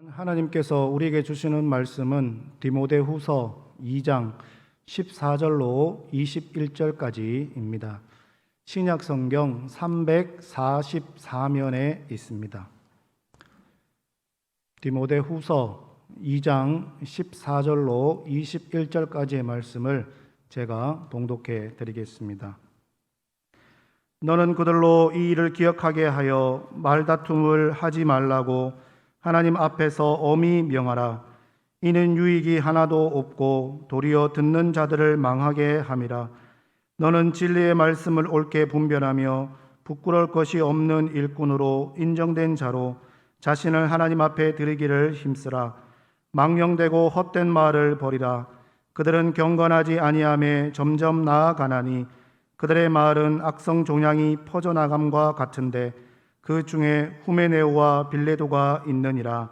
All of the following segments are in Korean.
하나님께서 우리에게 주시는 말씀은 디모데후서 2장 14절로 21절까지입니다. 신약 성경 344면에 있습니다. 디모데후서 2장 14절로 21절까지의 말씀을 제가 봉독해 드리겠습니다. 너는 그들로 이 일을 기억하게 하여 말다툼을 하지 말라고 하나님 앞에서 엄히 명하라. 이는 유익이 하나도 없고 도리어 듣는 자들을 망하게 함이라. 너는 진리의 말씀을 옳게 분별하며 부끄러울 것이 없는 일꾼으로 인정된 자로 자신을 하나님 앞에 드리기를 힘쓰라. 망령되고 헛된 말을 버리라. 그들은 경건하지 아니하며 점점 나아가나니 그들의 말은 악성 종양이 퍼져나감과 같은데 그 중에 후메네오와 빌레도가 있느니라.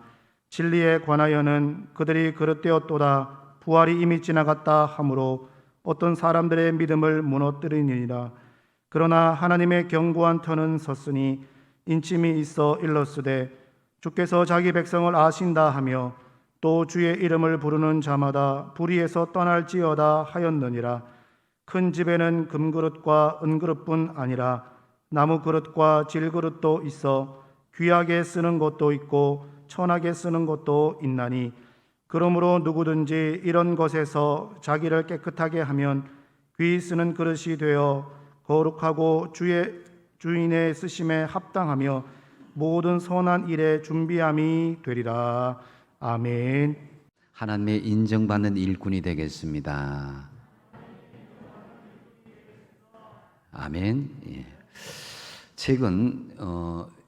진리에 관하여는 그들이 그릇되었도다. 부활이 이미 지나갔다 하므로 어떤 사람들의 믿음을 무너뜨리니라. 그러나 하나님의 견고한 터는 섰으니 인침이 있어 일렀으되 주께서 자기 백성을 아신다 하며 또 주의 이름을 부르는 자마다 불의에서 떠날지어다 하였느니라. 큰 집에는 금그릇과 은그릇뿐 아니라 나무 그릇과 질그릇도 있어 귀하게 쓰는 것도 있고 천하게 쓰는 것도 있나니 그러므로 누구든지 이런 것에서 자기를 깨끗하게 하면 귀히 쓰는 그릇이 되어 거룩하고 주인의 쓰심에 합당하며 모든 선한 일에 준비함이 되리라. 아멘. 하나님의 인정받는 일꾼이 되겠습니다. 아멘. 예. 최근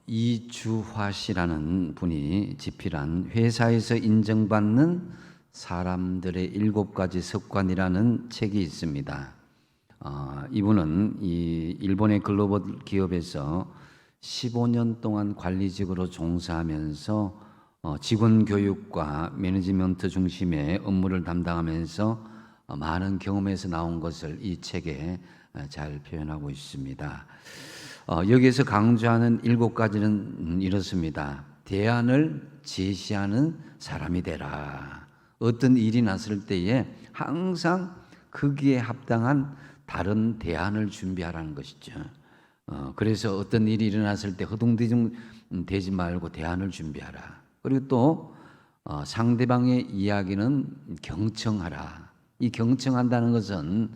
이주화 씨라는 분이 집필한 회사에서 인정받는 사람들의 7가지 습관이라는 책이 있습니다. 이분은 이 일본의 글로벌 기업에서 15년 동안 관리직으로 종사하면서 직원 교육과 매니지먼트 중심의 업무를 담당하면서 많은 경험에서 나온 것을 이 책에 잘 표현하고 있습니다. 여기에서 강조하는 7가지는 이렇습니다. 대안을 제시하는 사람이 되라. 어떤 일이 났을 때에 항상 거기에 합당한 다른 대안을 준비하라는 것이죠. 그래서 어떤 일이 일어났을 때 허둥대둥되지 말고 대안을 준비하라. 그리고 또 상대방의 이야기는 경청하라. 이 경청한다는 것은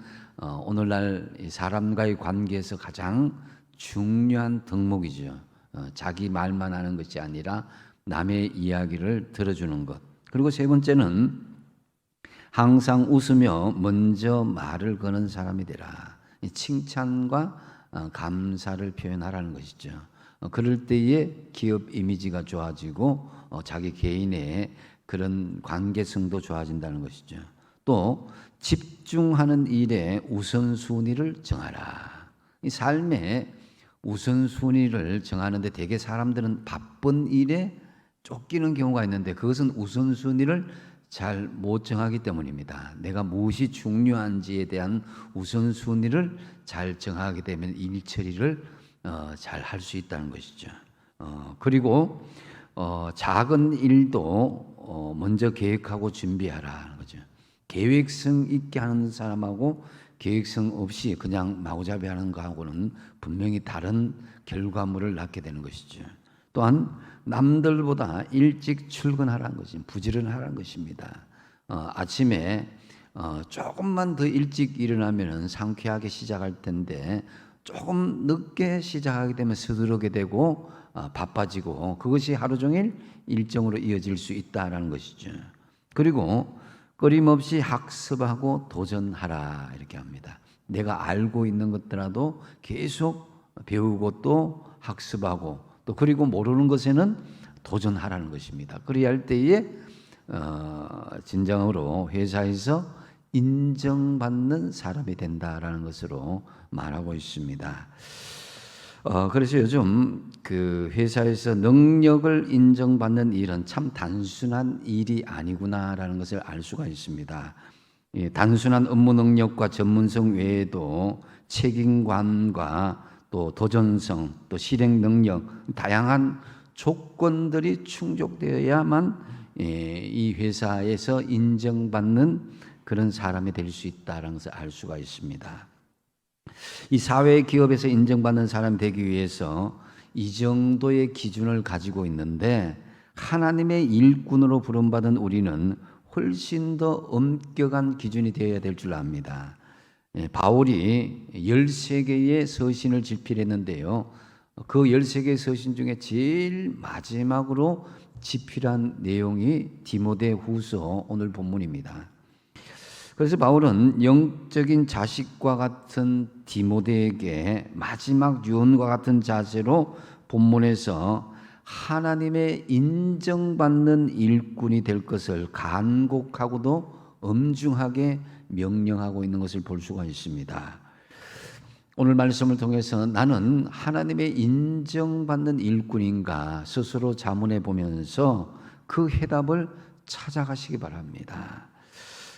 오늘날 사람과의 관계에서 가장 중요한 덕목이죠. 자기 말만 하는 것이 아니라 남의 이야기를 들어주는 것. 그리고 세 번째는 항상 웃으며 먼저 말을 거는 사람이 되라. 칭찬과 감사를 표현하라는 것이죠. 그럴 때에 기업 이미지가 좋아지고 자기 개인의 그런 관계성도 좋아진다는 것이죠. 또 집중하는 일에 우선순위를 정하라. 이 삶에 우선순위를 정하는데 대개 사람들은 바쁜 일에 쫓기는 경우가 있는데 그것은 우선순위를 잘 못 정하기 때문입니다. 내가 무엇이 중요한지에 대한 우선순위를 잘 정하게 되면 일 처리를 잘 할 수 있다는 것이죠. 그리고 작은 일도 먼저 계획하고 준비하라는 거죠. 계획성 있게 하는 사람하고 계획성 없이 그냥 마구잡이 하는 거하고는 분명히 다른 결과물을 낳게 되는 것이죠. 또한 남들보다 일찍 출근하라는 것이 부지런하라는 것입니다. 아침에 조금만 더 일찍 일어나면 상쾌하게 시작할 텐데 조금 늦게 시작하게 되면 서두르게 되고 바빠지고 그것이 하루 종일 일정으로 이어질 수 있다는 것이죠. 그리고 끊임없이 학습하고 도전하라 이렇게 합니다. 내가 알고 있는 것들라도 계속 배우고 또 학습하고 또 그리고 모르는 것에는 도전하라는 것입니다. 그래야 할 때에 진정으로 회사에서 인정받는 사람이 된다라는 것으로 말하고 있습니다. 그래서 요즘 그 회사에서 능력을 인정받는 일은 참 단순한 일이 아니구나라는 것을 알 수가 있습니다. 단순한 업무 능력과 전문성 외에도 책임감과 또 도전성, 또 실행 능력, 다양한 조건들이 충족되어야만 이 회사에서 인정받는 그런 사람이 될 수 있다는 것을 알 수가 있습니다. 이 사회 기업에서 인정받는 사람이 되기 위해서 이 정도의 기준을 가지고 있는데, 하나님의 일꾼으로 부름받은 우리는 훨씬 더 엄격한 기준이 되어야 될 줄 압니다. 바울이 13개의 서신을 집필했는데요, 그 13개의 서신 중에 제일 마지막으로 집필한 내용이 디모데후서 오늘 본문입니다. 그래서 바울은 영적인 자식과 같은 디모데에게 마지막 유언과 같은 자세로 본문에서 하나님의 인정받는 일꾼이 될 것을 간곡하고도 엄중하게 명령하고 있는 것을 볼 수가 있습니다. 오늘 말씀을 통해서 나는 하나님의 인정받는 일꾼인가 스스로 자문해 보면서 그 해답을 찾아가시기 바랍니다.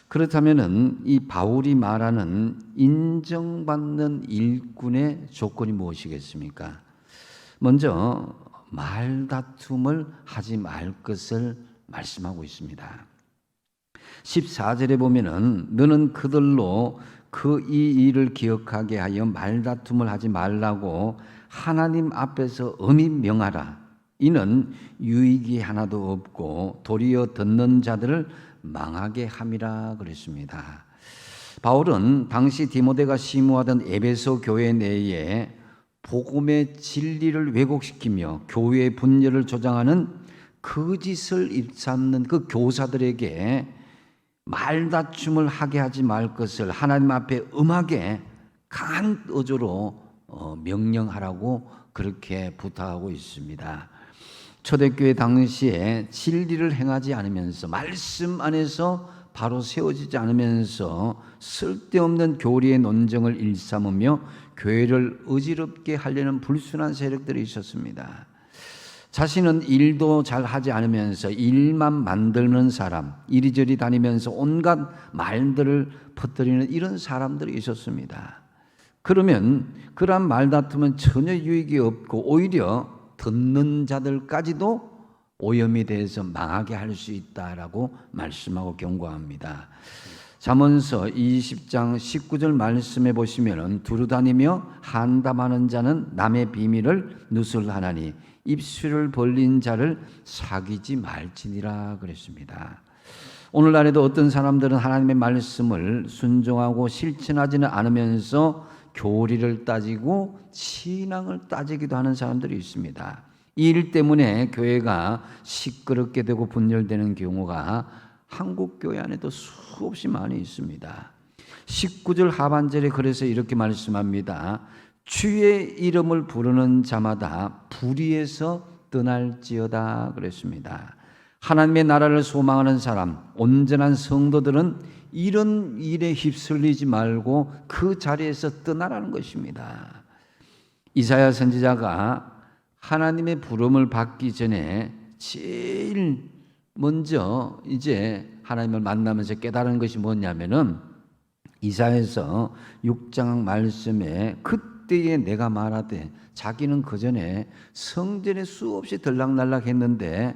그렇다면 이 바울이 말하는 인정받는 일꾼의 조건이 무엇이겠습니까? 먼저 말다툼을 하지 말 것을 말씀하고 있습니다. 14절에 보면은 너는 그들로 이 일을 기억하게 하여 말다툼을 하지 말라고 하나님 앞에서 엄히 명하라. 이는 유익이 하나도 없고 도리어 듣는 자들을 망하게 함이라 그랬습니다. 바울은 당시 디모데가 심우하던 에베소 교회 내에 복음의 진리를 왜곡시키며 교회의 분열을 조장하는 거짓을 일삼는 그 교사들에게 말다툼을 하게 하지 말 것을 하나님 앞에 엄하게 강한 어조로 명령하라고 그렇게 부탁하고 있습니다. 초대교회 당시에 진리를 행하지 않으면서 말씀 안에서 바로 세워지지 않으면서 쓸데없는 교리의 논쟁을 일삼으며 교회를 어지럽게 하려는 불순한 세력들이 있었습니다. 자신은 일도 잘 하지 않으면서 일만 만드는 사람, 이리저리 다니면서 온갖 말들을 퍼뜨리는 이런 사람들이 있었습니다. 그러면 그러한 말다툼은 전혀 유익이 없고 오히려 듣는 자들까지도 오염이 돼서 망하게 할 수 있다라고 말씀하고 경고합니다. 잠언서 20장 19절 말씀해 보시면 두루 다니며 한담하는 자는 남의 비밀을 누설하나니 입술을 벌린 자를 사귀지 말지니라 그랬습니다. 오늘날에도 어떤 사람들은 하나님의 말씀을 순종하고 실천하지는 않으면서 교리를 따지고 신앙을 따지기도 하는 사람들이 있습니다. 이 일 때문에 교회가 시끄럽게 되고 분열되는 경우가 한국 교회 안에도 수없이 많이 있습니다. 19절 하반절에 그래서 이렇게 말씀합니다. 주의 이름을 부르는 자마다 불의에서 떠날지어다 그랬습니다. 하나님의 나라를 소망하는 사람, 온전한 성도들은 이런 일에 휩쓸리지 말고 그 자리에서 떠나라는 것입니다. 이사야 선지자가 하나님의 부름을 받기 전에 제일 먼저 이제 하나님을 만나면서 깨달은 것이 뭐냐면은 이사야서 6장 말씀에 그때에 내가 말하되 자기는 그 전에 성전에 수없이 들락날락 했는데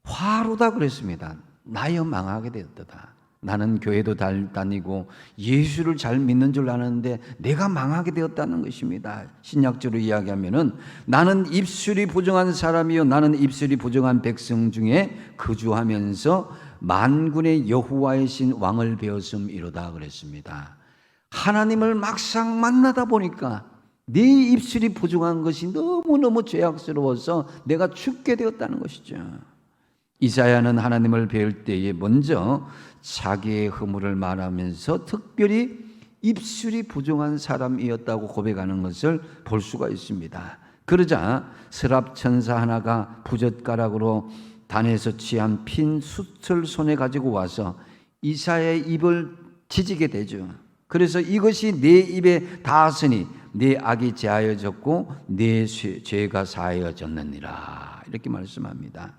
화로다 그랬습니다. 나여 망하게 되었다. 나는 교회도 잘 다니고 예수를 잘 믿는 줄 아는데 내가 망하게 되었다는 것입니다. 신약적으로 이야기하면은 나는 입술이 부정한 사람이요 나는 입술이 부정한 백성 중에 거주하면서 만군의 여호와의 신 왕을 배웠음이로다 그랬습니다. 하나님을 막상 만나다 보니까 내 입술이 부정한 것이 너무너무 죄악스러워서 내가 죽게 되었다는 것이죠. 이사야는 하나님을 배울 때에 먼저 자기의 허물을 말하면서 특별히 입술이 부정한 사람이었다고 고백하는 것을 볼 수가 있습니다. 그러자 서랍 천사 하나가 부젓가락으로 단에서 취한 핀 숯을 손에 가지고 와서 이사야의 입을 지지게 되죠. 그래서 이것이 내 입에 닿았으니 내 악이 제하여졌고 내 죄가 사하여졌느니라 이렇게 말씀합니다.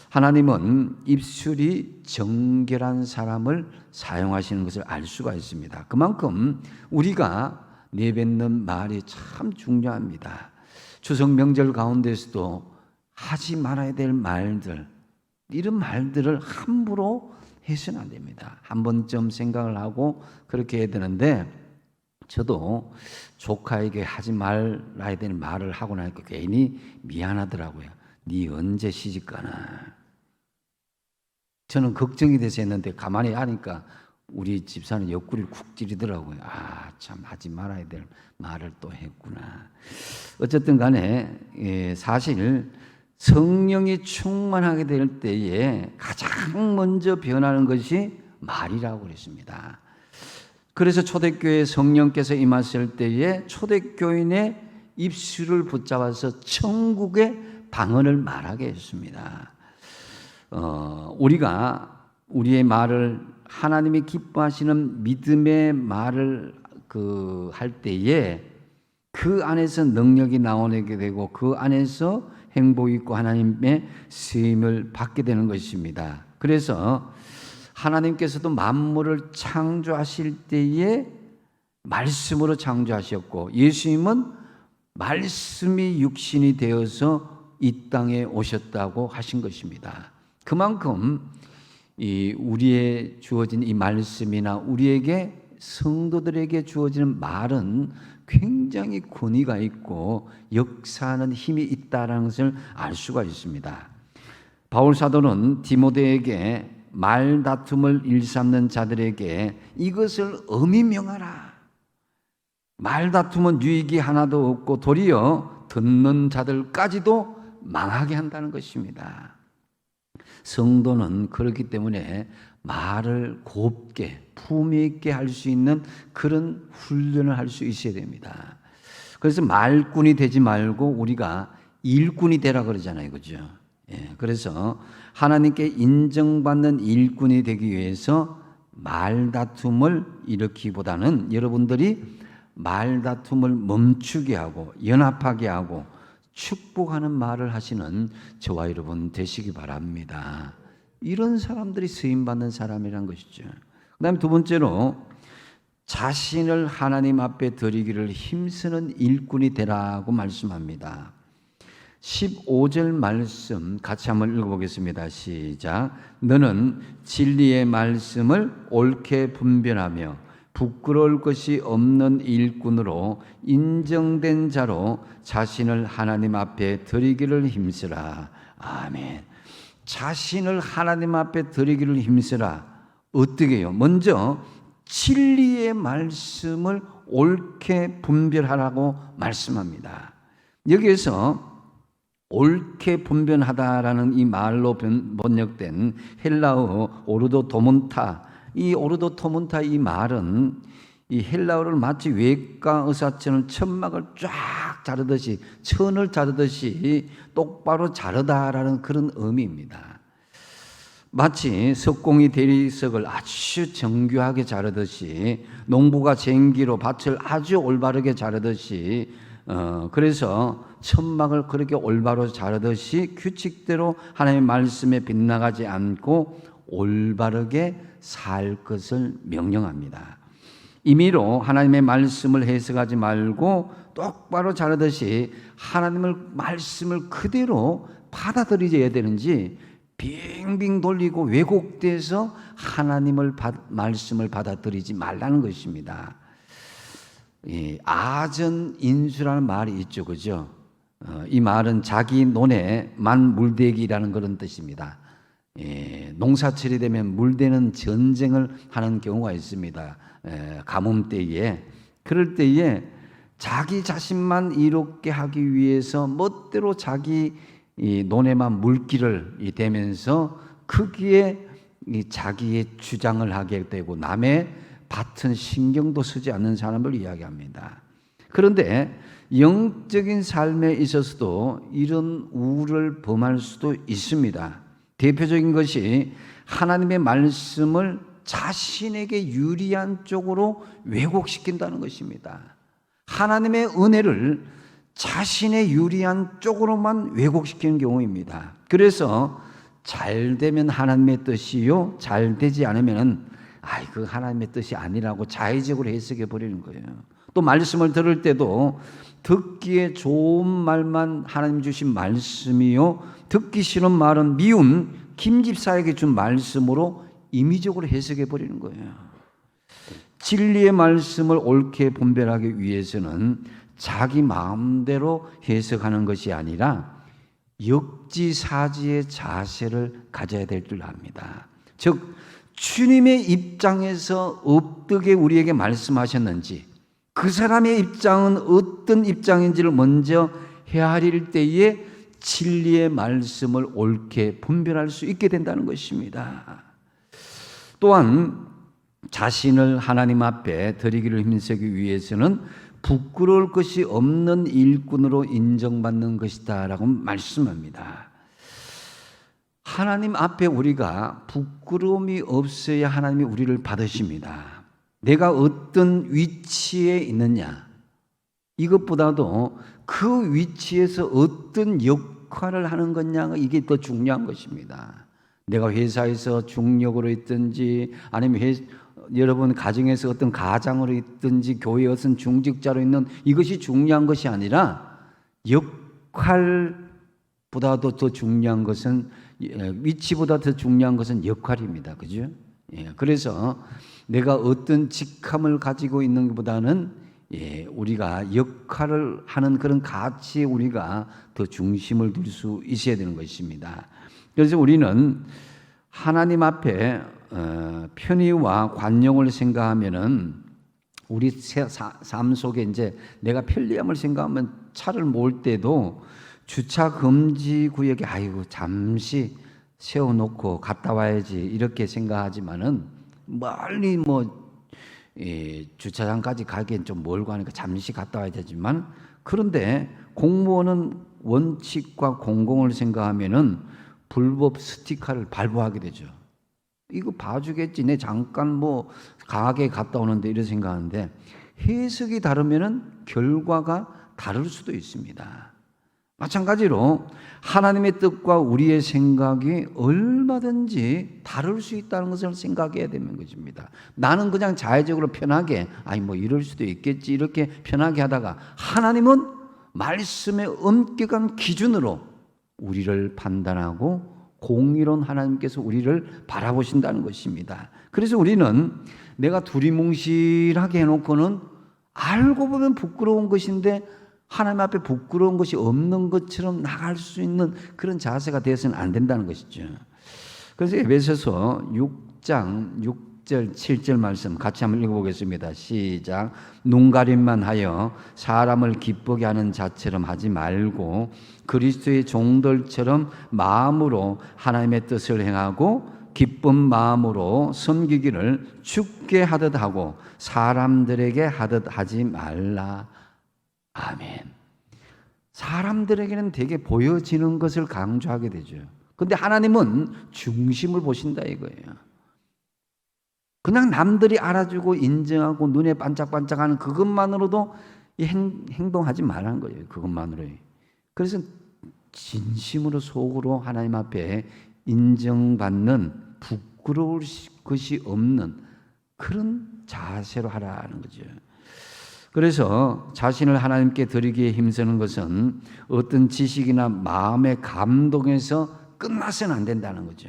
하나님은 입술이 정결한 사람을 사용하시는 것을 알 수가 있습니다. 그만큼 우리가 내뱉는 말이 참 중요합니다. 추석 명절 가운데서도 하지 말아야 될 말들, 이런 말들을 함부로 해서는 안 됩니다. 한 번쯤 생각을 하고 그렇게 해야 되는데, 저도 조카에게 하지 말아야 될 말을 하고 나니까 괜히 미안하더라고요. 네 언제 시집 가나. 저는 걱정이 돼서 했는데 가만히 하니까 우리 집사는 옆구리를 쿡 찌르더라고요. 아, 참 하지 말아야 될 말을 또 했구나. 어쨌든 간에 사실 성령이 충만하게 될 때에 가장 먼저 변하는 것이 말이라고 그랬습니다. 그래서 초대교회에 성령께서 임하실 때에 초대교인의 입술을 붙잡아서 천국의 방언을 말하게 했습니다. 우리가 우리의 말을 하나님이 기뻐하시는 믿음의 말을 할 때에 그 안에서 능력이 나오게 되고 그 안에서 행복이 있고 하나님의 쓰임을 받게 되는 것입니다. 그래서 하나님께서도 만물을 창조하실 때에 말씀으로 창조하셨고, 예수님은 말씀이 육신이 되어서 이 땅에 오셨다고 하신 것입니다. 그만큼 우리의 주어진 이 말씀이나 우리에게 성도들에게 주어지는 말은 굉장히 권위가 있고 역사하는 힘이 있다는 것을 알 수가 있습니다. 바울 사도는 디모데에게 말다툼을 일삼는 자들에게 이것을 엄히 명하라. 말다툼은 유익이 하나도 없고 도리어 듣는 자들까지도 망하게 한다는 것입니다. 성도는 그렇기 때문에 말을 곱게 품위 있게 할 수 있는 그런 훈련을 할 수 있어야 됩니다. 그래서 말꾼이 되지 말고 우리가 일꾼이 되라 그러잖아요, 그죠? 그래서 하나님께 인정받는 일꾼이 되기 위해서 말다툼을 일으키기보다는 여러분들이 말다툼을 멈추게 하고 연합하게 하고 축복하는 말을 하시는 저와 여러분 되시기 바랍니다. 이런 사람들이 쓰임받는 사람이란 것이죠. 그 다음에 두 번째로 자신을 하나님 앞에 드리기를 힘쓰는 일꾼이 되라고 말씀합니다. 15절 말씀 같이 한번 읽어보겠습니다. 시작. 너는 진리의 말씀을 옳게 분별하며 부끄러울 것이 없는 일꾼으로 인정된 자로 자신을 하나님 앞에 드리기를 힘쓰라. 아멘. 자신을 하나님 앞에 드리기를 힘쓰라. 어떻게 해요? 먼저 진리의 말씀을 옳게 분별하라고 말씀합니다. 여기에서 옳게 분별하다라는 이 말로 번역된 헬라어 오르도토몬타, 이 오르도토몬타 이 말은 이 헬라어를 마치 외과 의사처럼 천막을 쫙 자르듯이 천을 자르듯이 똑바로 자르다라는 그런 의미입니다. 마치 석공이 대리석을 아주 정교하게 자르듯이 농부가 쟁기로 밭을 아주 올바르게 자르듯이 그래서 천막을 그렇게 올바로 자르듯이 규칙대로 하나님의 말씀에 빗나가지 않고 올바르게 살 것을 명령합니다. 임의로 하나님의 말씀을 해석하지 말고 똑바로 자르듯이 하나님의 말씀을 그대로 받아들여야 되는지 빙빙 돌리고 왜곡돼서 하나님의 말씀을 받아들이지 말라는 것입니다. 아전인수라는 말이 있죠, 그죠? 이 말은 자기 논에 만 물대기라는 그런 뜻입니다. 농사철이 되면 물대는 전쟁을 하는 경우가 있습니다. 가뭄 때에. 그럴 때에 자기 자신만 이롭게 하기 위해서 멋대로 자기 논에만 물기를 대면서 거기에 자기의 주장을 하게 되고 남의 밭은 신경도 쓰지 않는 사람을 이야기합니다. 그런데 영적인 삶에 있어서도 이런 우를 범할 수도 있습니다. 대표적인 것이 하나님의 말씀을 자신에게 유리한 쪽으로 왜곡시킨다는 것입니다. 하나님의 은혜를 자신의 유리한 쪽으로만 왜곡시키는 경우입니다. 그래서 잘 되면 하나님의 뜻이요, 잘 되지 않으면 그 하나님의 뜻이 아니라고 자의적으로 해석해 버리는 거예요. 또 말씀을 들을 때도 듣기에 좋은 말만 하나님 주신 말씀이요, 듣기 싫은 말은 미운 김 집사에게 준 말씀으로 임의적으로 해석해 버리는 거예요. 진리의 말씀을 옳게 분별하기 위해서는 자기 마음대로 해석하는 것이 아니라 역지사지의 자세를 가져야 될 줄 압니다. 즉 주님의 입장에서 어떻게 우리에게 말씀하셨는지, 그 사람의 입장은 어떤 입장인지를 먼저 헤아릴 때에 진리의 말씀을 옳게 분별할 수 있게 된다는 것입니다. 또한 자신을 하나님 앞에 드리기를 힘쓰기 위해서는 부끄러울 것이 없는 일꾼으로 인정받는 것이다 라고 말씀합니다. 하나님 앞에 우리가 부끄러움이 없어야 하나님이 우리를 받으십니다. 내가 어떤 위치에 있느냐, 이것보다도 그 위치에서 어떤 역할을 하는 거냐가 이게 더 중요한 것입니다. 내가 회사에서 중력으로 있든지, 아니면 여러분 가정에서 어떤 가장으로 있든지, 교회에 어떤 중직자로 있는, 이것이 중요한 것이 아니라 역할보다도 더 중요한 것은, 위치보다 더 중요한 것은 역할입니다. 그죠? 그래서 내가 어떤 직함을 가지고 있는 것보다는 우리가 역할을 하는 그런 가치에 우리가 더 중심을 둘 수 있어야 되는 것입니다. 그래서 우리는 하나님 앞에 편의와 관용을 생각하면은 우리 삶 속에 이제 내가 편리함을 생각하면 차를 몰 때도 주차 금지 구역에 아이고 잠시 세워놓고 갔다 와야지 이렇게 생각하지만은 멀리 주차장까지 가기엔 좀 멀고 하니까 잠시 갔다 와야 되지만, 그런데 공무원은 원칙과 공공을 생각하면은 불법 스티커를 발부하게 되죠. 이거 봐주겠지, 내 잠깐 가게 갔다 오는데 이런 생각하는데, 해석이 다르면은 결과가 다를 수도 있습니다. 마찬가지로 하나님의 뜻과 우리의 생각이 얼마든지 다를 수 있다는 것을 생각해야 되는 것입니다. 나는 그냥 자의적으로 편하게 이럴 수도 있겠지 이렇게 편하게 하다가, 하나님은 말씀의 엄격한 기준으로 우리를 판단하고 공의로운 하나님께서 우리를 바라보신다는 것입니다. 그래서 우리는 내가 두리뭉실하게 해놓고는 알고 보면 부끄러운 것인데 하나님 앞에 부끄러운 것이 없는 것처럼 나갈 수 있는 그런 자세가 되어서는 안 된다는 것이죠. 그래서 에베소서 6장 6절 7절 말씀 같이 한번 읽어보겠습니다. 시작. 눈가림만 하여 사람을 기쁘게 하는 자처럼 하지 말고 그리스도의 종들처럼 마음으로 하나님의 뜻을 행하고 기쁜 마음으로 섬기기를 주께 하듯 하고 사람들에게 하듯 하지 말라. 아멘. 사람들에게는 되게 보여지는 것을 강조하게 되죠. 그런데 하나님은 중심을 보신다 이거예요. 그냥 남들이 알아주고 인정하고 눈에 반짝반짝하는 그것만으로도 행동하지 말라는 거예요. 그것만으로. 그래서 진심으로 속으로 하나님 앞에 인정받는 부끄러울 것이 없는 그런 자세로 하라는 거죠. 그래서 자신을 하나님께 드리기에 힘쓰는 것은 어떤 지식이나 마음의 감동에서 끝나서는 안 된다는 거죠.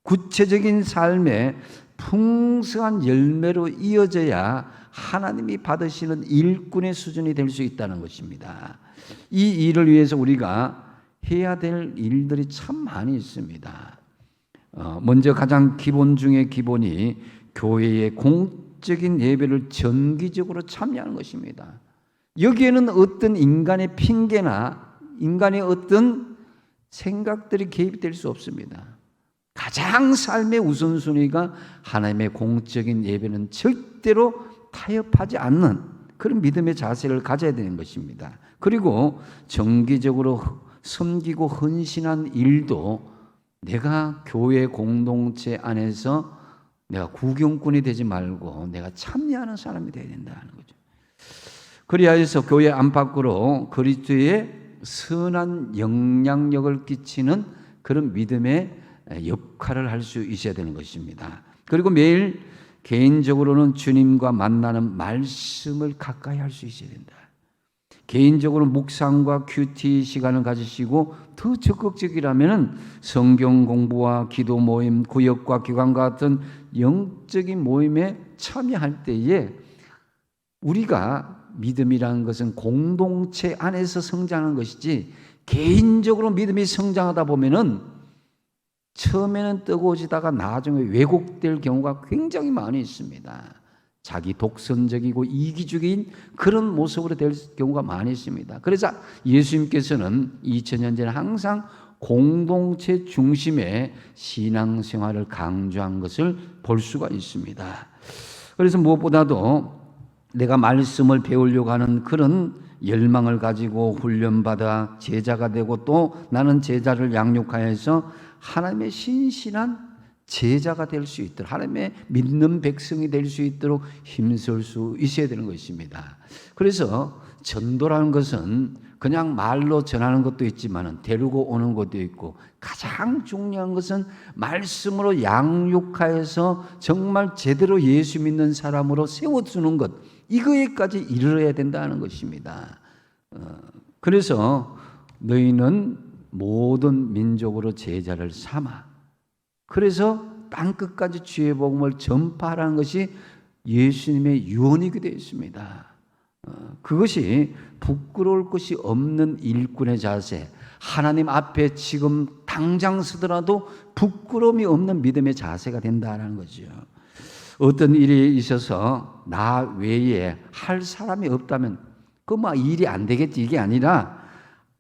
구체적인 삶의 풍성한 열매로 이어져야 하나님이 받으시는 일꾼의 수준이 될 수 있다는 것입니다. 이 일을 위해서 우리가 해야 될 일들이 참 많이 있습니다. 먼저 가장 기본 중에 기본이 교회의 공적인 예배를 정기적으로 참여하는 것입니다. 여기에는 어떤 인간의 핑계나 인간의 어떤 생각들이 개입될 수 없습니다. 가장 삶의 우선순위가 하나님의 공적인 예배는 절대로 타협하지 않는 그런 믿음의 자세를 가져야 되는 것입니다. 그리고 정기적으로 섬기고 헌신한 일도 내가 교회 공동체 안에서 내가 구경꾼이 되지 말고 내가 참여하는 사람이 되어야 된다는 거죠. 그래야 해서 교회 안팎으로 그리스도의 선한 영향력을 끼치는 그런 믿음의 역할을 할 수 있어야 되는 것입니다. 그리고 매일 개인적으로는 주님과 만나는 말씀을 가까이 할 수 있어야 된다. 개인적으로 묵상과 큐티 시간을 가지시고 더 적극적이라면 성경 공부와 기도 모임, 구역과 기관과 같은 영적인 모임에 참여할 때에 우리가 믿음이라는 것은 공동체 안에서 성장하는 것이지 개인적으로 믿음이 성장하다 보면은 처음에는 뜨거워지다가 나중에 왜곡될 경우가 굉장히 많이 있습니다. 자기 독선적이고 이기적인 그런 모습으로 될 경우가 많이 있습니다. 그래서 예수님께서는 2000년 전에 항상 공동체 중심의 신앙생활을 강조한 것을 볼 수가 있습니다. 그래서 무엇보다도 내가 말씀을 배우려고 하는 그런 열망을 가지고 훈련받아 제자가 되고 또 나는 제자를 양육하여서 하나님의 신실한 제자가 될 수 있도록 하나님의 믿는 백성이 될 수 있도록 힘쓸 수 있어야 되는 것입니다. 그래서 전도라는 것은 그냥 말로 전하는 것도 있지만 데리고 오는 것도 있고 가장 중요한 것은 말씀으로 양육하여서 정말 제대로 예수 믿는 사람으로 세워주는 것, 이거에까지 이르러야 된다는 것입니다. 그래서 너희는 모든 민족으로 제자를 삼아, 그래서 땅끝까지 주의 복음을 전파하라는 것이 예수님의 유언이게 되어 있습니다. 그것이 부끄러울 것이 없는 일꾼의 자세, 하나님 앞에 지금 당장 서더라도 부끄러움이 없는 믿음의 자세가 된다는 거죠. 어떤 일이 있어서 나 외에 할 사람이 없다면 그 막 일이 안 되겠지, 이게 아니라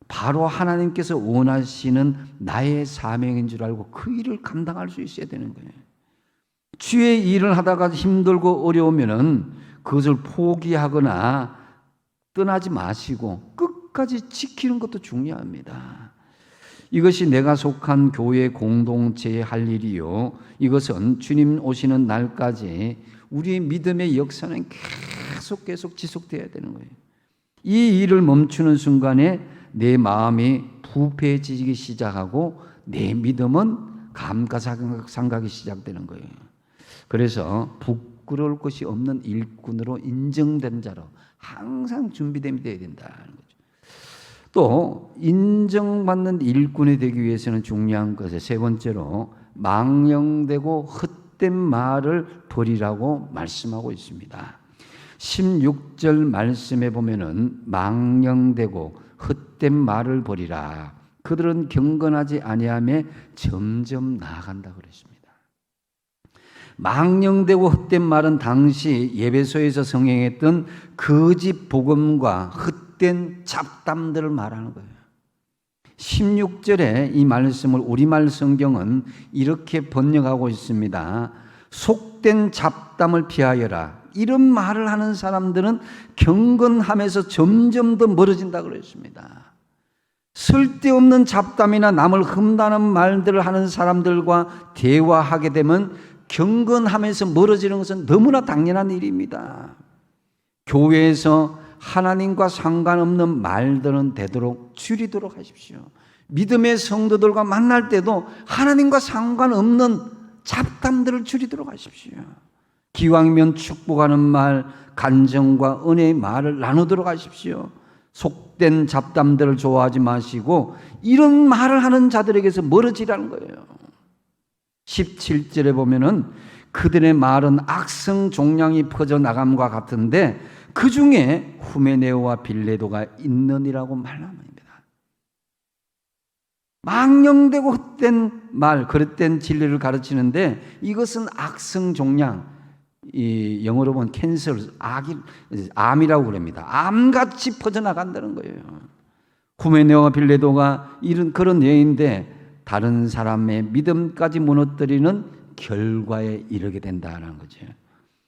바로 하나님께서 원하시는 나의 사명인 줄 알고 그 일을 감당할 수 있어야 되는 거예요. 주의 일을 하다가 힘들고 어려우면은 그것을 포기하거나 떠나지 마시고 끝까지 지키는 것도 중요합니다. 이것이 내가 속한 교회 공동체의 할 일이요, 이것은 주님 오시는 날까지 우리의 믿음의 역사는 계속 지속돼야 되는 거예요. 이 일을 멈추는 순간에 내 마음이 부패해지기 시작하고 내 믿음은 감가상각이 시작되는 거예요. 그래서 부끄러울 것이 없는 일꾼으로 인정된 자로 항상 준비되어야 된다는 거죠. 또 인정받는 일꾼이 되기 위해서는 중요한 것은 세 번째로 망령되고 헛된 말을 버리라고 말씀하고 있습니다. 16절 말씀에 보면은 망령되고 헛된 말을 버리라. 그들은 경건하지 아니하며 점점 나아간다 그랬습니다. 망령되고 헛된 말은 당시 예배소에서 성행했던 거짓 복음과 헛된 잡담들을 말하는 거예요. 16절에 이 말씀을 우리말 성경은 이렇게 번역하고 있습니다. 속된 잡담을 피하여라. 이런 말을 하는 사람들은 경건함에서 점점 더 멀어진다 그랬습니다. 쓸데없는 잡담이나 남을 흠나는 말들을 하는 사람들과 대화하게 되면 경건함에서 멀어지는 것은 너무나 당연한 일입니다. 교회에서 하나님과 상관없는 말들은 되도록 줄이도록 하십시오. 믿음의 성도들과 만날 때도 하나님과 상관없는 잡담들을 줄이도록 하십시오. 기왕이면 축복하는 말, 간정과 은혜의 말을 나누도록 하십시오. 속된 잡담들을 좋아하지 마시고 이런 말을 하는 자들에게서 멀어지라는 거예요. 17절에 보면은 그들의 말은 악성 종양이 퍼져나감과 같은데 그 중에 후메네오와 빌레도가 있느니라고 말합니다. 망령되고 헛된 말, 그릇된 진리를 가르치는데 이것은 악성 종양, 이 영어로 보면 캔서, 암이라고 그럽니다. 암같이 퍼져나간다는 거예요. 후메네오와 빌레도가 이런 그런 예인데 다른 사람의 믿음까지 무너뜨리는 결과에 이르게 된다는 거죠.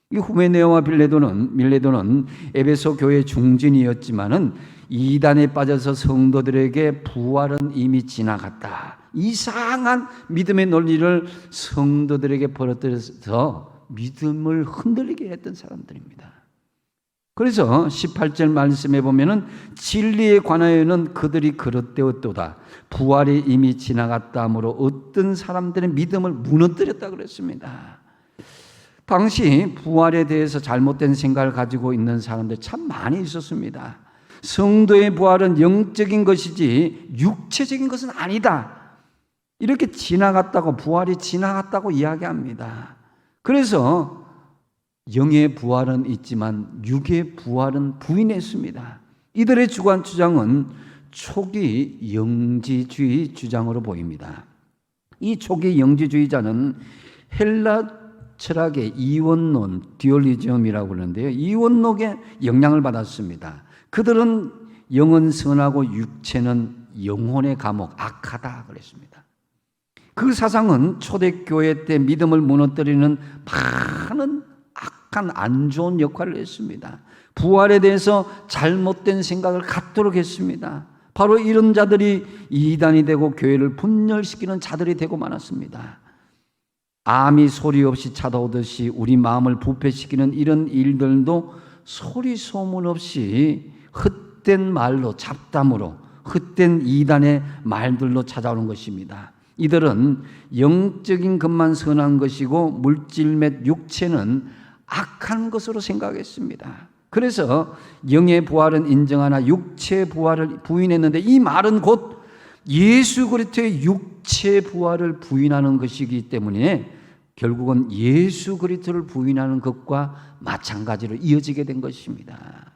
이 후메네오와 밀레도는 에베소 교회 중진이었지만은 이단에 빠져서 성도들에게 부활은 이미 지나갔다. 이상한 믿음의 논리를 성도들에게 벌어뜨려서 믿음을 흔들리게 했던 사람들입니다. 그래서 18절 말씀에 보면은 진리에 관하여는 그들이 그릇되었도다. 부활이 이미 지나갔다 하므로 어떤 사람들의 믿음을 무너뜨렸다 그랬습니다. 당시 부활에 대해서 잘못된 생각을 가지고 있는 사람들 참 많이 있었습니다. 성도의 부활은 영적인 것이지 육체적인 것은 아니다. 이렇게 지나갔다고, 부활이 지나갔다고 이야기합니다. 그래서 영의 부활은 있지만 육의 부활은 부인했습니다. 이들의 주장은 초기 영지주의 주장으로 보입니다. 이 초기 영지주의자는 헬라 철학의 이원론, 듀얼리즘이라고 그러는데요. 이원론에 영향을 받았습니다. 그들은 영은 선하고 육체는 영혼의 감옥, 악하다 그랬습니다. 그 사상은 초대교회 때 믿음을 무너뜨리는 많은 악한 안 좋은 역할을 했습니다. 부활에 대해서 잘못된 생각을 갖도록 했습니다. 바로 이런 자들이 이단이 되고 교회를 분열시키는 자들이 되고 많았습니다. 암이 소리 없이 찾아오듯이 우리 마음을 부패시키는 이런 일들도 소리 소문 없이 헛된 말로, 잡담으로, 헛된 이단의 말들로 찾아오는 것입니다. 이들은 영적인 것만 선한 것이고 물질 및 육체는 악한 것으로 생각했습니다. 그래서 영의 부활은 인정하나 육체의 부활을 부인했는데, 이 말은 곧 예수 그리스도의 육체 부활을 부인하는 것이기 때문에 결국은 예수 그리스도를 부인하는 것과 마찬가지로 이어지게 된 것입니다.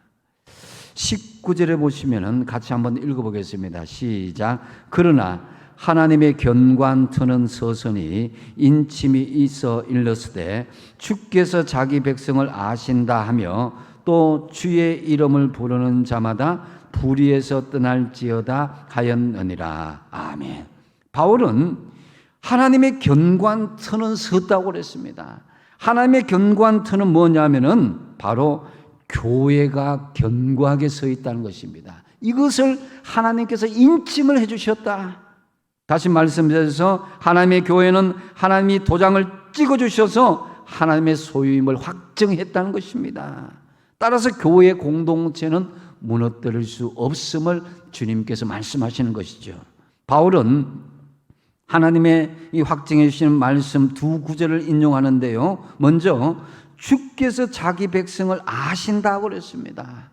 19절에 보시면은 같이 한번 읽어보겠습니다. 시작. 그러나 하나님의 견고한 터는 서서니 인침이 있어 일렀으되 주께서 자기 백성을 아신다 하며 또 주의 이름을 부르는 자마다 불의에서 떠날지어다 하였느니라. 아멘. 바울은 하나님의 견고한 터는 섰다고 그랬습니다. 하나님의 견고한 터는 뭐냐면은 바로 교회가 견고하게 서 있다는 것입니다. 이것을 하나님께서 인침을 해주셨다. 다시 말씀드려서 하나님의 교회는 하나님이 도장을 찍어주셔서 하나님의 소유임을 확정했다는 것입니다. 따라서 교회 공동체는 무너뜨릴 수 없음을 주님께서 말씀하시는 것이죠. 바울은 하나님의 이 확증해 주시는 말씀 두 구절을 인용하는데요. 먼저 주께서 자기 백성을 아신다고 그랬습니다.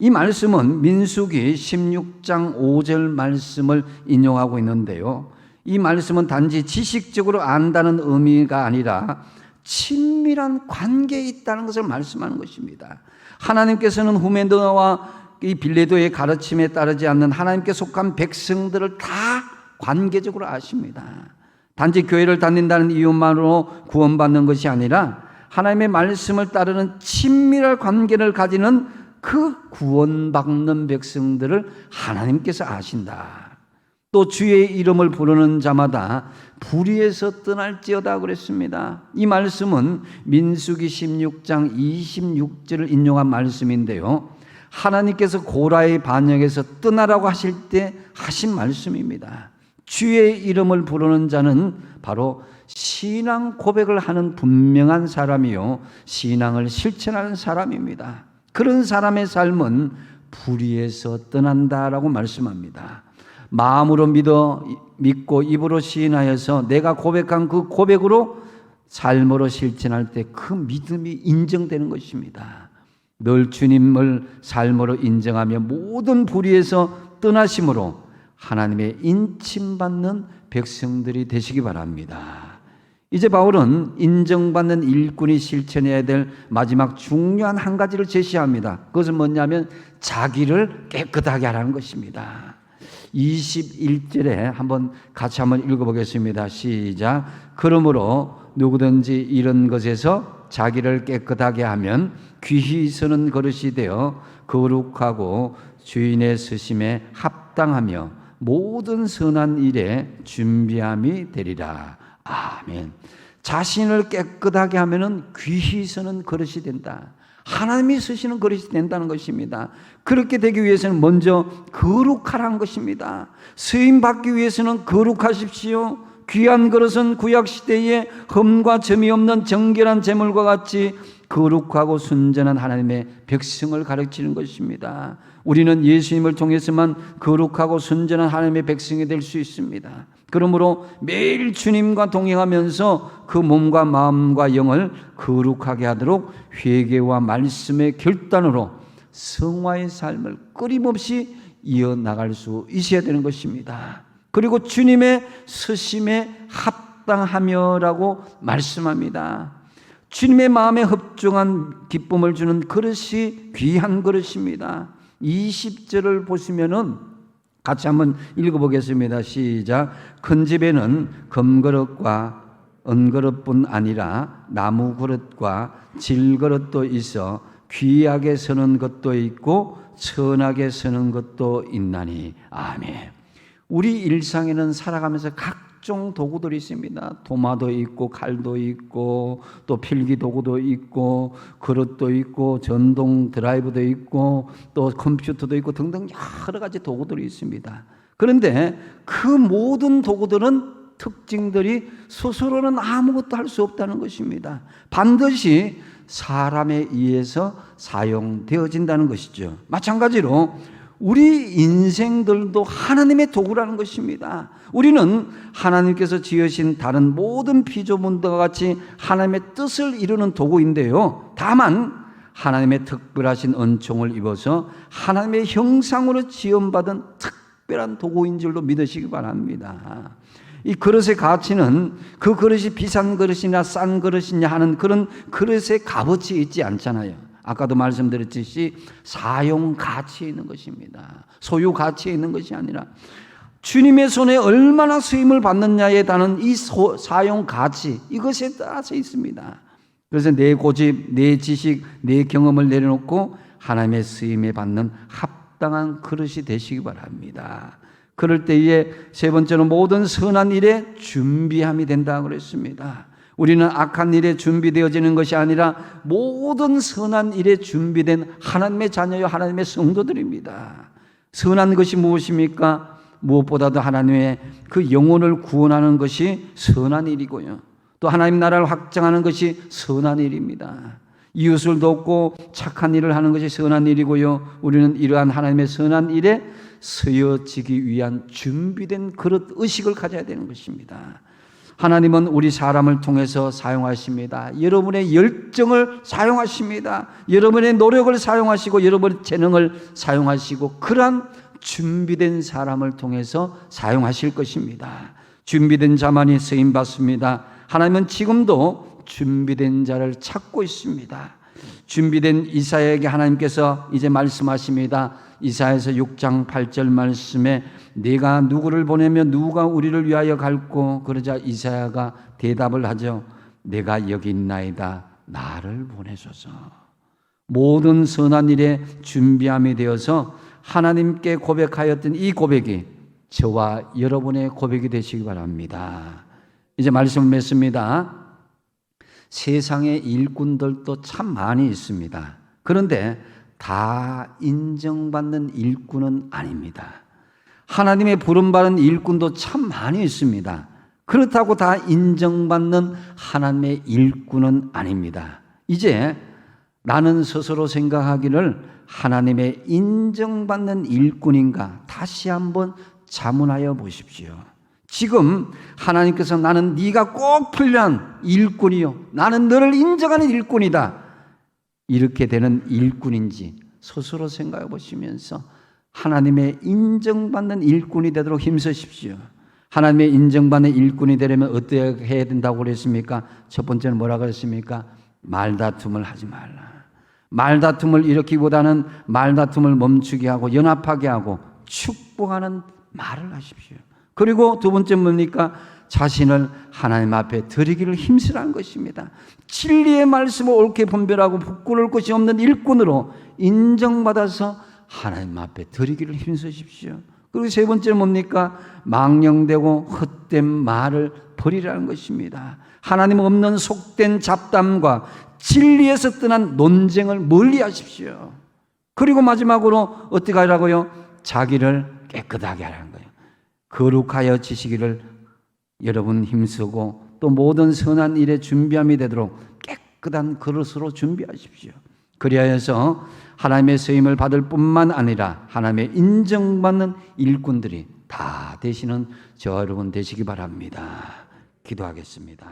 이 말씀은 민수기 16장 5절 말씀을 인용하고 있는데요. 이 말씀은 단지 지식적으로 안다는 의미가 아니라 친밀한 관계에 있다는 것을 말씀하는 것입니다. 하나님께서는 후메도와 이 빌레도의 가르침에 따르지 않는 하나님께 속한 백성들을 다 관계적으로 아십니다. 단지 교회를 다닌다는 이유만으로 구원받는 것이 아니라 하나님의 말씀을 따르는 친밀한 관계를 가지는 그 구원받는 백성들을 하나님께서 아신다. 또 주의 이름을 부르는 자마다 불의에서 떠날지어다 그랬습니다. 이 말씀은 민수기 16장 26절을 인용한 말씀인데요. 하나님께서 고라의 반역에서 떠나라고 하실 때 하신 말씀입니다. 주의 이름을 부르는 자는 바로 신앙 고백을 하는 분명한 사람이요 신앙을 실천하는 사람입니다. 그런 사람의 삶은 불의에서 떠난다라고 말씀합니다. 마음으로 믿고 입으로 시인하여서 내가 고백한 그 고백으로 삶으로 실천할 때 그 믿음이 인정되는 것입니다. 늘 주님을 삶으로 인정하며 모든 불의에서 떠나심으로 하나님의 인침받는 백성들이 되시기 바랍니다. 이제 바울은 인정받는 일꾼이 실천해야 될 마지막 중요한 한 가지를 제시합니다. 그것은 뭐냐면 자기를 깨끗하게 하라는 것입니다. 21절에 같이 한번 읽어보겠습니다. 시작. 그러므로 누구든지 이런 것에서 자기를 깨끗하게 하면 귀히 서는 그릇이 되어 거룩하고 주인의 쓰심에 합당하며 모든 선한 일에 준비함이 되리라. 아멘. 자신을 깨끗하게 하면은 귀히 서는 그릇이 된다. 하나님이 쓰시는 그릇이 된다는 것입니다. 그렇게 되기 위해서는 먼저 거룩하라는 것입니다. 쓰임 받기 위해서는 거룩하십시오. 귀한 그릇은 구약시대에 흠과 점이 없는 정결한 제물과 같이 거룩하고 순전한 하나님의 백성을 가르치는 것입니다. 우리는 예수님을 통해서만 거룩하고 순전한 하나님의 백성이 될 수 있습니다. 그러므로 매일 주님과 동행하면서 그 몸과 마음과 영을 거룩하게 하도록 회개와 말씀의 결단으로 성화의 삶을 끊임없이 이어나갈 수 있어야 되는 것입니다. 그리고 주님의 서심에 합당하며라고 말씀합니다. 주님의 마음에 흡족한 기쁨을 주는 그릇이 귀한 그릇입니다. 20절을 보시면은 같이 한번 읽어보겠습니다. 시작. 큰 집에는 금그릇과 은그릇뿐 아니라 나무 그릇과 질그릇도 있어 귀하게 서는 것도 있고 선하게 서는 것도 있나니. 아멘. 우리 일상에는 살아가면서 각종 도구들이 있습니다. 도마도 있고 칼도 있고 또 필기 도구도 있고 그릇도 있고 전동 드라이브도 있고 또 컴퓨터도 있고 등등 여러 가지 도구들이 있습니다. 그런데 그 모든 도구들은 특징들이 스스로는 아무것도 할 수 없다는 것입니다. 반드시 사람에 의해서 사용되어진다는 것이죠. 마찬가지로 우리 인생들도 하나님의 도구라는 것입니다. 우리는 하나님께서 지으신 다른 모든 피조물들과 같이 하나님의 뜻을 이루는 도구인데요. 다만 하나님의 특별하신 은총을 입어서 하나님의 형상으로 지음받은 특별한 도구인 줄로 믿으시기 바랍니다. 이 그릇의 가치는 그 그릇이 비싼 그릇이냐 싼 그릇이냐 하는 그런 그릇의 값어치에 있지 않잖아요. 아까도 말씀드렸듯이 사용 가치에 있는 것입니다. 소유 가치에 있는 것이 아니라 주님의 손에 얼마나 쓰임을 받느냐에 따른 이 사용 가치, 이것에 따라서 있습니다. 그래서 내 고집, 내 지식, 내 경험을 내려놓고 하나님의 쓰임에 받는 합당한 그릇이 되시기 바랍니다. 그럴 때에 세 번째로 모든 선한 일에 준비함이 된다고 그랬습니다. 우리는 악한 일에 준비되어지는 것이 아니라 모든 선한 일에 준비된 하나님의 자녀요 하나님의 성도들입니다. 선한 것이 무엇입니까? 무엇보다도 하나님의 그 영혼을 구원하는 것이 선한 일이고요. 또 하나님 나라를 확장하는 것이 선한 일입니다. 이웃을 돕고 착한 일을 하는 것이 선한 일이고요. 우리는 이러한 하나님의 선한 일에 쓰여지기 위한 준비된 그릇 의식을 가져야 되는 것입니다. 하나님은 우리 사람을 통해서 사용하십니다. 여러분의 열정을 사용하십니다. 여러분의 노력을 사용하시고 여러분의 재능을 사용하시고 그러한 준비된 사람을 통해서 사용하실 것입니다. 준비된 자만이 쓰임받습니다. 하나님은 지금도 준비된 자를 찾고 있습니다. 준비된 이사야에게 하나님께서 이제 말씀하십니다. 이사야서 6장 8절 말씀에 내가 누구를 보내며 누가 우리를 위하여 갈고, 그러자 이사야가 대답을 하죠. 내가 여기 있나이다. 나를 보내소서. 모든 선한 일에 준비함이 되어서 하나님께 고백하였던 이 고백이 저와 여러분의 고백이 되시기 바랍니다. 이제 말씀을 맺습니다. 세상에 일꾼들도 참 많이 있습니다. 그런데 다 인정받는 일꾼은 아닙니다. 하나님의 부름받은 일꾼도 참 많이 있습니다. 그렇다고 다 인정받는 하나님의 일꾼은 아닙니다. 이제 나는 스스로 생각하기를 하나님의 인정받는 일꾼인가 다시 한번 자문하여 보십시오. 지금 하나님께서 나는 네가 꼭 필요한 일꾼이요, 나는 너를 인정하는 일꾼이다, 이렇게 되는 일꾼인지 스스로 생각해 보시면서 하나님의 인정받는 일꾼이 되도록 힘쓰십시오. 하나님의 인정받는 일꾼이 되려면 어떻게 해야 된다고 그랬습니까? 첫 번째는 뭐라고 그랬습니까? 말다툼을 하지 말라. 말다툼을 일으키기보다는 말다툼을 멈추게 하고 연합하게 하고 축복하는 말을 하십시오. 그리고 두 번째 뭡니까? 자신을 하나님 앞에 드리기를 힘쓰라는 것입니다. 진리의 말씀을 옳게 분별하고 부끄러울 것이 없는 일꾼으로 인정받아서 하나님 앞에 드리기를 힘쓰십시오. 그리고 세 번째는 뭡니까? 망령되고 헛된 말을 버리라는 것입니다. 하나님 없는 속된 잡담과 진리에서 떠난 논쟁을 멀리 하십시오. 그리고 마지막으로 어떻게 하라고요? 자기를 깨끗하게 하라는 거예요. 거룩하여 지시기를 여러분 힘쓰고 또 모든 선한 일에 준비함이 되도록 깨끗한 그릇으로 준비하십시오. 그리하여서 하나님의 쓰임을 받을 뿐만 아니라 하나님의 인정받는 일꾼들이 다 되시는 저 여러분 되시기 바랍니다. 기도하겠습니다.